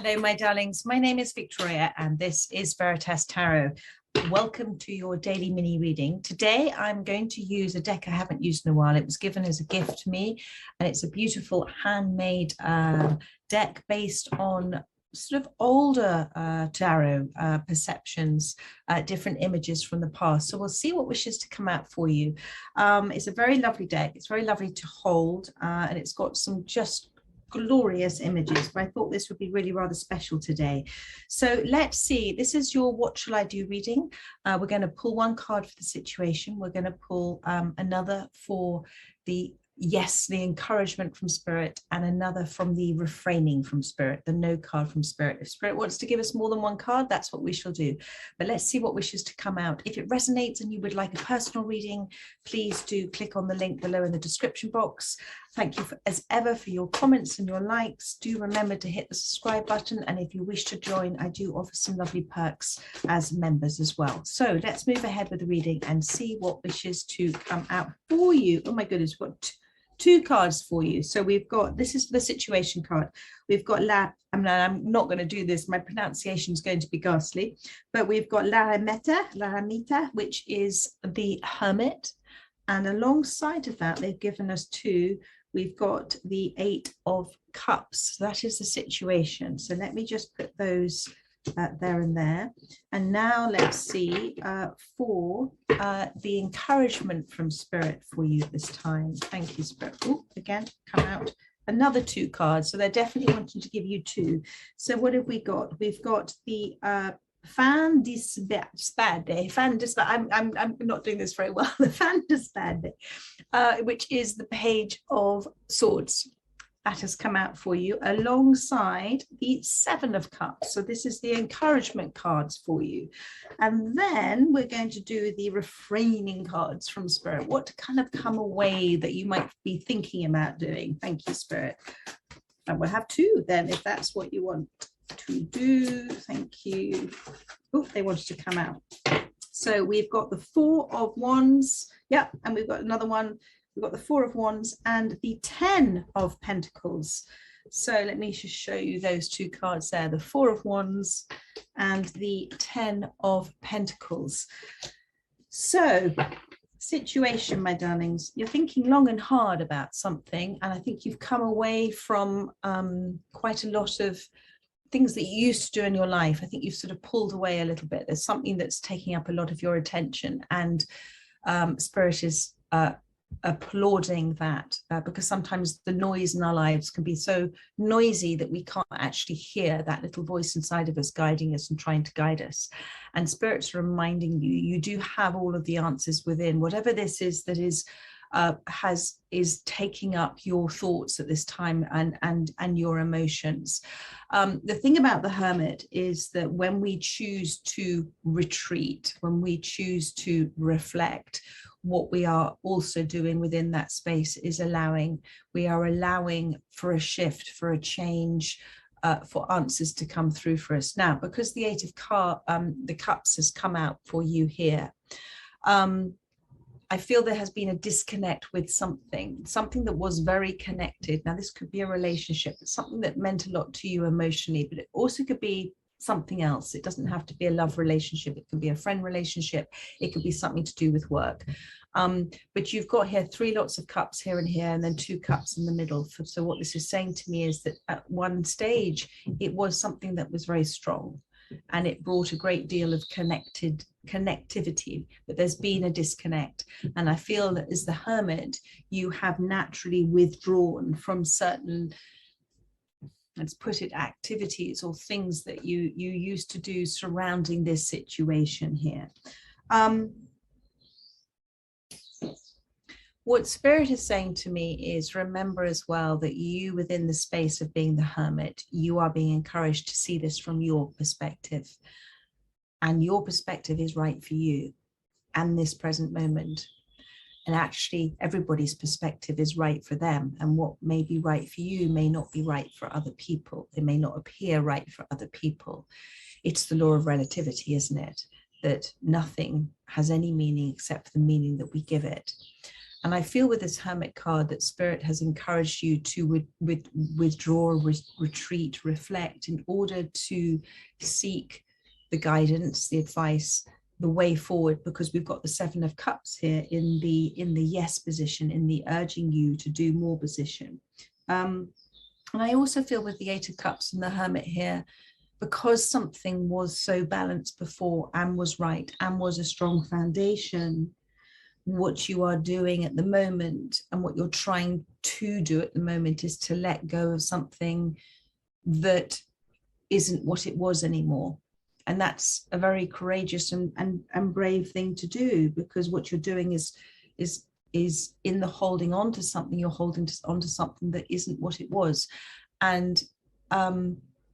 Hello, my darlings. My name is Victoria, and this is Veritas Tarot. Welcome to your daily mini reading. Today, I'm going to use a deck I haven't used in a while. It was given as a gift to me, and it's a beautiful handmade deck based on sort of older tarot perceptions, different images from the past. So we'll see what wishes to come out for you. It's a very lovely deck. It's very lovely to hold, and it's got some just glorious images, but I thought this would be really rather special today. So let's see, this is your what shall I do reading. We're going to pull one card for the situation. We're going to pull another for the yes, the encouragement from spirit, and another from the refraining from spirit, the no card from spirit. If spirit wants to give us more than one card, that's what we shall do. But let's see what wishes to come out. If it resonates and you would like a personal reading, please do click on the link below in the description box. Thank you as ever for your comments and your likes. Do remember to hit the subscribe button, and if you wish to join, I do offer some lovely perks as members as well. So let's move ahead with the reading and see what wishes to come out for you. Oh my goodness, what two cards for you. So we've got, this is the situation card. We've got I'm not going to do this, my pronunciation is going to be ghastly, but we've got la Hermita, which is the Hermit, and alongside of that they've given us two. We've got the Eight of Cups. So that is the situation. So let me just put those there and there. And now let's see for the encouragement from spirit for you this time. Thank you, spirit. Ooh, again, come out another two cards. So they're definitely wanting to give you two. So what have we got? We've got the Fan di Spade. I'm not doing this very well. The Fan di Spade, which is the Page of Swords. That has come out for you alongside the Seven of Cups. So this is the encouragement cards for you. And then we're going to do the refraining cards from spirit. What to kind of come away that you might be thinking about doing. Thank you, spirit. And we'll have two then, if that's what you want to do. Thank you. Oh, they wanted to come out. So we've got the Four of Wands. Yeah, and we've got another one. We've got the Four of Wands and the Ten of Pentacles. So let me just show you those two cards there, the Four of Wands and the Ten of Pentacles. So situation, my darlings, you're thinking long and hard about something, and I think you've come away from quite a lot of things that you used to do in your life. I think you've sort of pulled away a little bit. There's something that's taking up a lot of your attention, and spirit is applauding that because sometimes the noise in our lives can be so noisy that we can't actually hear that little voice inside of us guiding us and trying to guide us. And spirit's reminding you, you do have all of the answers within, whatever this is that is taking up your thoughts at this time and your emotions. The thing about the Hermit is that when we choose to retreat, when we choose to reflect, what we are also doing within that space is we are allowing for a shift, for a change, for answers to come through for us. Now, because the Eight of Cups has come out for you here, I feel there has been a disconnect with something that was very connected. Now, this could be a relationship, something that meant a lot to you emotionally, but it also could be something else. It doesn't have to be a love relationship. It could be a friend relationship. It could be something to do with work. But you've got here three lots of cups here and here, and then two cups in the middle. So what this is saying to me is that at one stage, it was something that was very strong, and it brought a great deal of connectivity, but there's been a disconnect. And I feel that as the Hermit, you have naturally withdrawn from certain, let's put it, activities or things that you used to do surrounding this situation here. What spirit is saying to me is, remember as well that you, within the space of being the Hermit, you are being encouraged to see this from your perspective, and your perspective is right for you and this present moment. And actually everybody's perspective is right for them, and what may be right for you may not be right for other people. It may not appear right for other people. It's the law of relativity, isn't it? That nothing has any meaning except the meaning that we give it. And I feel with this Hermit card that Spirit has encouraged you to withdraw, retreat, reflect in order to seek the guidance, the advice, the way forward, because we've got the Seven of Cups here in the yes position, in the urging you to do more position. And I also feel with the Eight of Cups and the Hermit here, because something was so balanced before and was right and was a strong foundation, what you are doing at the moment and what you're trying to do at the moment is to let go of something that isn't what it was anymore. And that's a very courageous and brave thing to do, because what you're doing is in the holding on to something, you're holding on to something that isn't what it was. And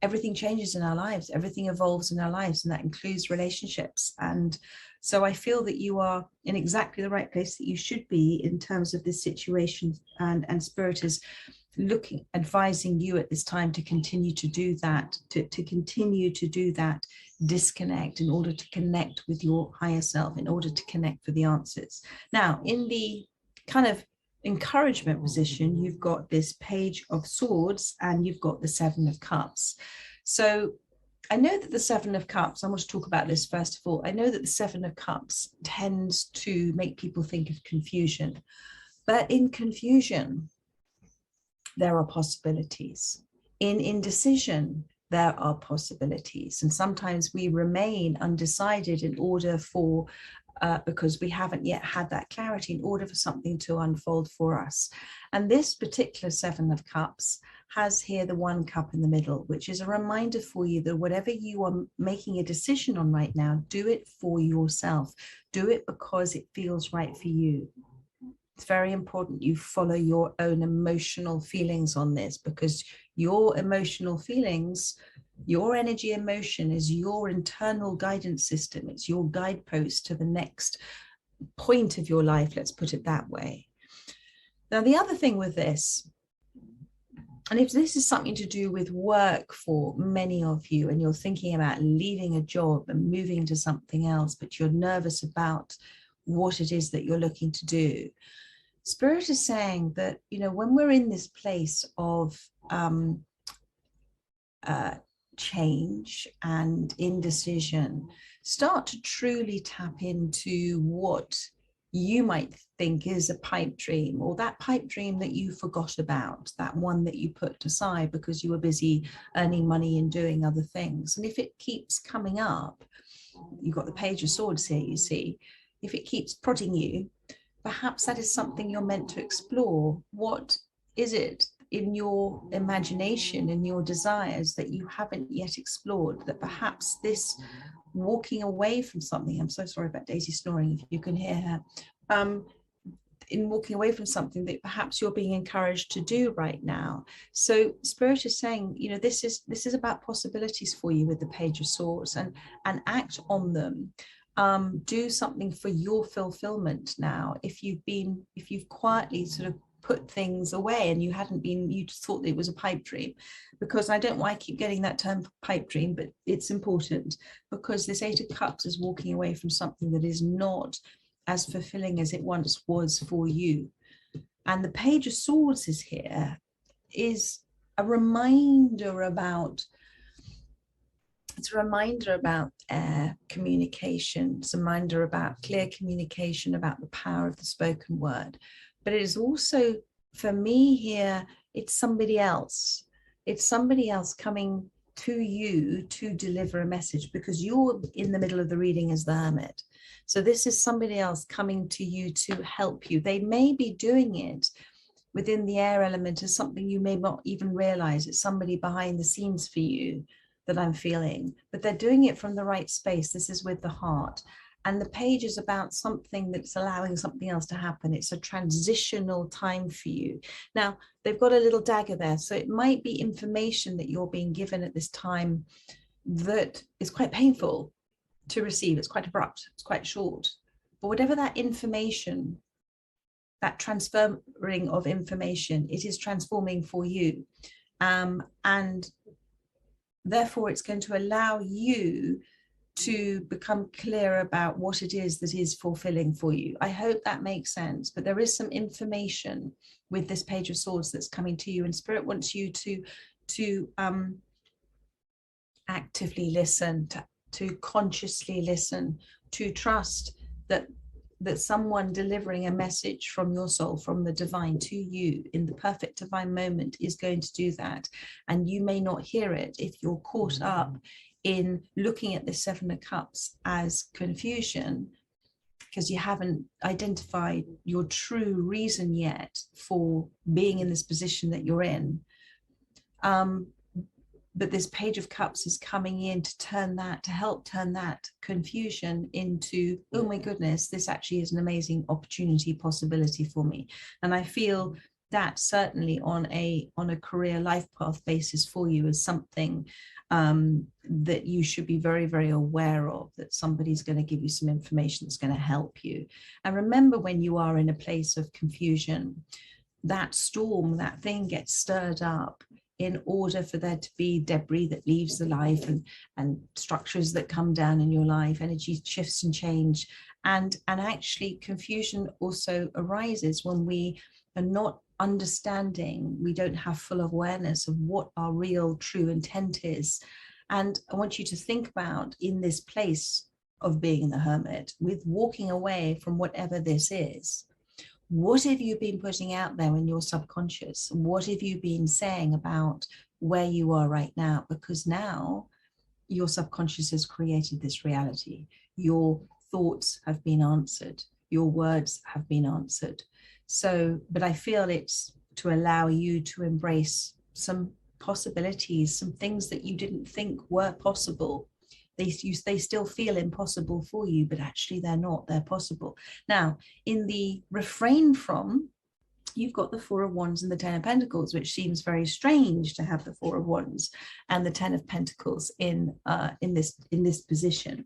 everything changes in our lives, everything evolves in our lives, and that includes relationships. And so I feel that you are in exactly the right place that you should be in terms of this situation, and Spirit is advising you at this time to continue to do that, to continue to do that disconnect in order to connect with your higher self, in order to connect for the answers. Now, in the kind of encouragement position, you've got this Page of Swords and you've got the Seven of Cups. So I know that the Seven of Cups, I want to talk about this first of all. I know that the Seven of Cups tends to make people think of confusion, but in confusion, there are possibilities. In indecision, there are possibilities. And sometimes we remain undecided in order for, because we haven't yet had that clarity, in order for something to unfold for us. And this particular Seven of Cups has here the one cup in the middle, which is a reminder for you that whatever you are making a decision on right now, do it for yourself. Do it because it feels right for you. It's very important you follow your own emotional feelings on this, because your emotional feelings, your energy emotion is your internal guidance system. It's your guidepost to the next point of your life, let's put it that way. Now, the other thing with this, and if this is something to do with work for many of you, and you're thinking about leaving a job and moving to something else, but you're nervous about what it is that you're looking to do, Spirit is saying that, you know, when we're in this place of change and indecision, start to truly tap into what you might think is a pipe dream, or that pipe dream that you forgot about, that one that you put aside because you were busy earning money and doing other things. And if it keeps coming up, you've got the Page of Swords here, you see, if it keeps prodding you, perhaps that is something you're meant to explore. What is it in your imagination, in your desires, that you haven't yet explored, that perhaps this walking away from something, I'm so sorry about Daisy snoring, if you can hear her, in walking away from something that perhaps you're being encouraged to do right now. So Spirit is saying, you know, this is about possibilities for you with the Page of Swords, and act on them. Do something for your fulfillment now. If you've quietly sort of put things away and you just thought that it was a pipe dream, because I don't know why I keep getting that term pipe dream, but it's important, because this Eight of Cups is walking away from something that is not as fulfilling as it once was for you. And the Page of Swords is here, is a reminder about, it's a reminder about communication. It's a reminder about clear communication, about the power of the spoken word. But it is also, for me here, it's somebody else. It's somebody else coming to you to deliver a message, because you're in the middle of the reading as the Hermit. So this is somebody else coming to you to help you. They may be doing it within the air element as something you may not even realize. It's somebody behind the scenes for you that I'm feeling, but they're doing it from the right space. This is with the heart. And the page is about something that's allowing something else to happen. It's a transitional time for you. Now, they've got a little dagger there. So it might be information that you're being given at this time that is quite painful to receive. It's quite abrupt. It's quite short. But whatever that information, that transferring of information, it is transforming for you. And therefore, it's going to allow you to become clear about what it is that is fulfilling for you. I hope that makes sense, but there is some information with this Page of Swords that's coming to you, and Spirit wants you to actively listen, to consciously listen, to trust that someone delivering a message from your soul, from the divine to you in the perfect divine moment is going to do that. And you may not hear it if you're caught up in looking at the Seven of Cups as confusion, because you haven't identified your true reason yet for being in this position that you're in. But this Page of Cups is coming in to help turn that confusion into, oh my goodness, this actually is an amazing opportunity, possibility for me. And I feel that certainly on a career life path basis for you is something that you should be very, very aware of, that somebody's going to give you some information that's going to help you. And remember, when you are in a place of confusion, that storm, that thing gets stirred up in order for there to be debris that leaves the life, and structures that come down in your life, energy shifts and change. And actually confusion also arises when we are not understanding, we don't have full awareness of what our real true intent is. And I want you to think about, in this place of being in the hermit, with walking away from whatever this is, what have you been putting out there in your subconscious? What have you been saying about where you are right now? Because now your subconscious has created this reality. Your thoughts have been answered. Your words have been answered. So, but I feel it's to allow you to embrace some possibilities, some things that you didn't think were possible. They still feel impossible for you, but actually they're not, they're possible. Now, in the refrain from, you've got the Four of Wands and the Ten of Pentacles, which seems very strange to have the Four of Wands and the Ten of Pentacles in this position.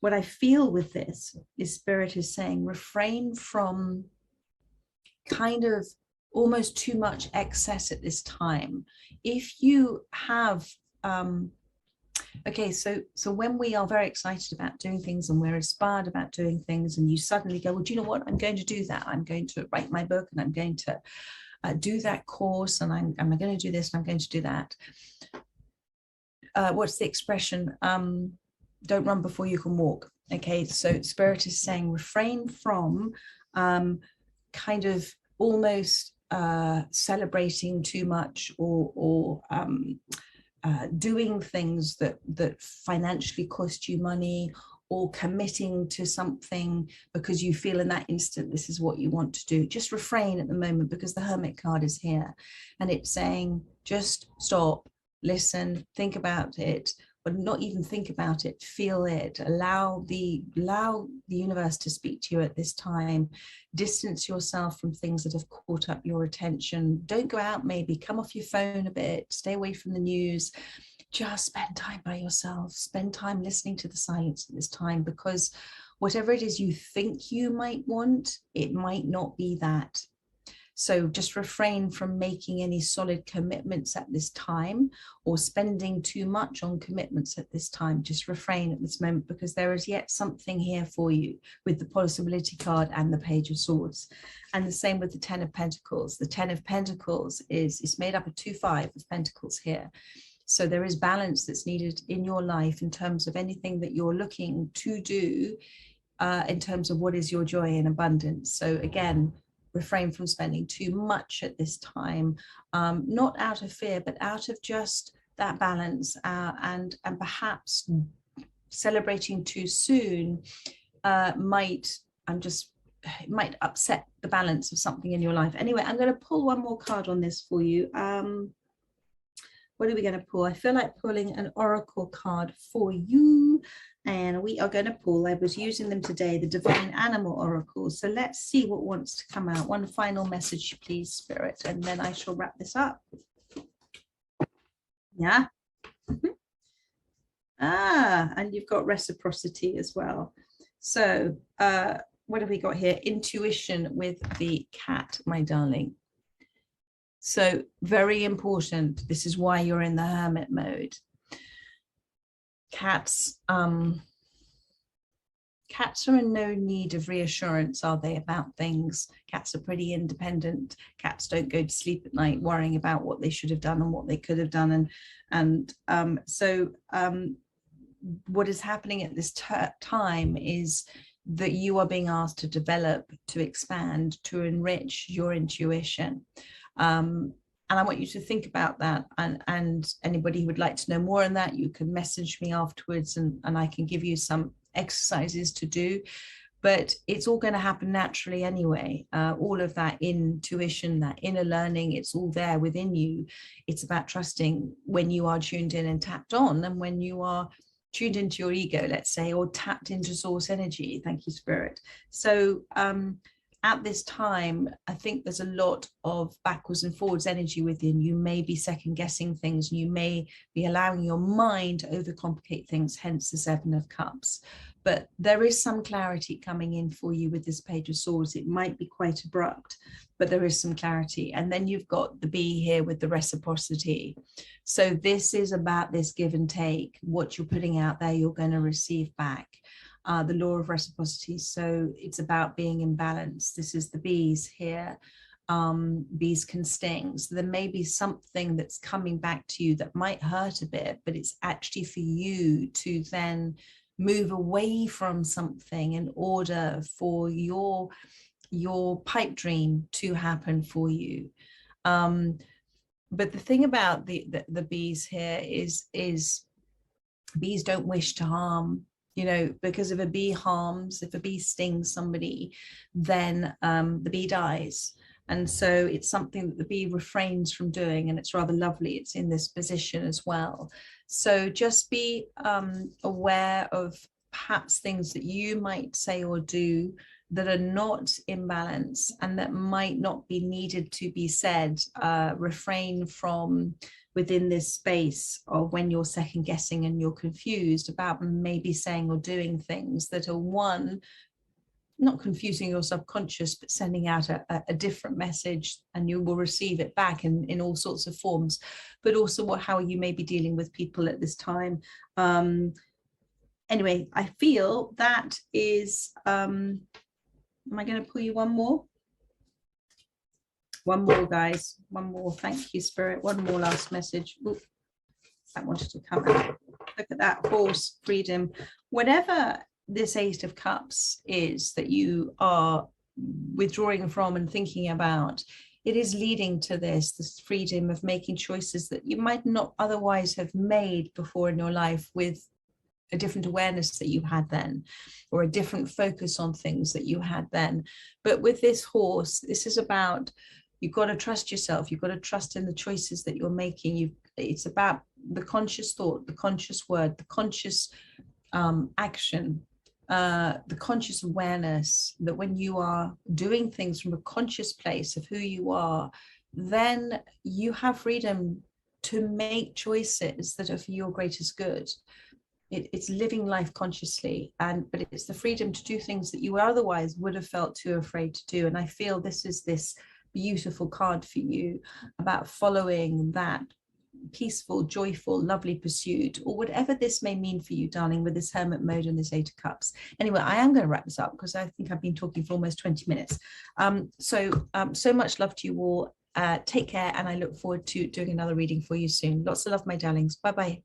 What I feel with this is Spirit is saying, refrain from kind of almost too much excess at this time. If you have okay, so when we are very excited about doing things and we're inspired about doing things, and you suddenly go, well, do you know what, I'm going to do that, I'm going to write my book, and I'm going to do that course, and I'm going to do this, and I'm going to do that. What's the expression? Don't run before you can walk. Okay, so Spirit is saying, refrain from kind of almost celebrating too much, or doing things that financially cost you money, or committing to something because you feel in that instant this is what you want to do. Just refrain at the moment, because the Hermit card is here and it's saying, just stop, listen, think about it, but not even think about it, feel it, allow the universe to speak to you at this time. Distance yourself from things that have caught up your attention. Don't go out, maybe come off your phone a bit, stay away from the news. Just spend time by yourself, spend time listening to the silence at this time, because whatever it is you think you might want, it might not be that. So just refrain from making any solid commitments at this time, or spending too much on commitments at this time. Just refrain at this moment, because there is yet something here for you with the possibility card and the Page of Swords. And the same with the Ten of Pentacles. The Ten of Pentacles is made up of 2 5 of Pentacles here. So there is balance that's needed in your life in terms of anything that you're looking to do in terms of what is your joy and abundance. So again, refrain from spending too much at this time, not out of fear, but out of just that balance, and perhaps celebrating too soon might upset the balance of something in your life. Anyway, I'm going to pull one more card on this for you. What are we going to pull? I feel like pulling an oracle card for you. And we are going to pull, I was using them today, the Divine Animal Oracle. So let's see what wants to come out. One final message, please, Spirit, and then I shall wrap this up. Yeah. And you've got reciprocity as well. So what have we got here? Intuition with the cat, my darling. So very important. This is why you're in the hermit mode. Cats cats are in no need of reassurance, are they, about things? Cats are pretty independent. Cats don't go to sleep at night worrying about what they should have done and what they could have done. What is happening at this time is that you are being asked to develop, to expand, to enrich your intuition. And I want you to think about that. And anybody who would like to know more on that, you can message me afterwards, and I can give you some exercises to do. But it's all going to happen naturally anyway. All of that intuition, that inner learning, it's all there within you. It's about trusting when you are tuned in and tapped on, and when you are tuned into your ego, let's say, or tapped into source energy. Thank you, Spirit. So at this time, I think there's a lot of backwards and forwards energy within. You may be second guessing things. You may be allowing your mind to overcomplicate things, hence the Seven of Cups. But there is some clarity coming in for you with this Page of Swords. It might be quite abrupt, but there is some clarity. And then you've got the bee here with the reciprocity. So this is about this give and take. What you're putting out there, you're going to receive back. The law of reciprocity. So it's about being in balance. This is the bees here. Bees can sting. So there may be something that's coming back to you that might hurt a bit, but it's actually for you to then move away from something in order for your pipe dream to happen for you. But the thing about the bees here is bees don't wish to harm. You know, because if a bee stings somebody, then the bee dies. And so it's something that the bee refrains from doing, and it's rather lovely. It's in this position as well. So just be aware of perhaps things that you might say or do that are not in balance and that might not be needed to be said. Refrain from within this space of when you're second guessing and you're confused about maybe saying or doing things that are not confusing your subconscious, but sending out a different message, and you will receive it back in all sorts of forms. But also how you may be dealing with people at this time. Anyway, I feel that is, am I going to pull you one more? One more, guys. One more. Thank you, Spirit. One more last message. Ooh, that wanted to come out. Look at that horse, freedom. Whatever this Eight of Cups is that you are withdrawing from and thinking about, it is leading to this freedom of making choices that you might not otherwise have made before in your life, with a different awareness that you had then, or a different focus on things that you had then. But with this horse, this is about, you've got to trust yourself. You've got to trust in the choices that you're making. It's about the conscious thought, the conscious word, the conscious action, the conscious awareness that when you are doing things from a conscious place of who you are, then you have freedom to make choices that are for your greatest good. It's living life consciously, but it's the freedom to do things that you otherwise would have felt too afraid to do. And I feel this is this beautiful card for you about following that peaceful, joyful, lovely pursuit, or whatever this may mean for you, darling, with this Hermit mode and this Eight of Cups. Anyway, I am going to wrap this up because I think I've been talking for almost 20 minutes. So much love to you all. Take care, and I look forward to doing another reading for you soon. Lots of love, my darlings. Bye-bye.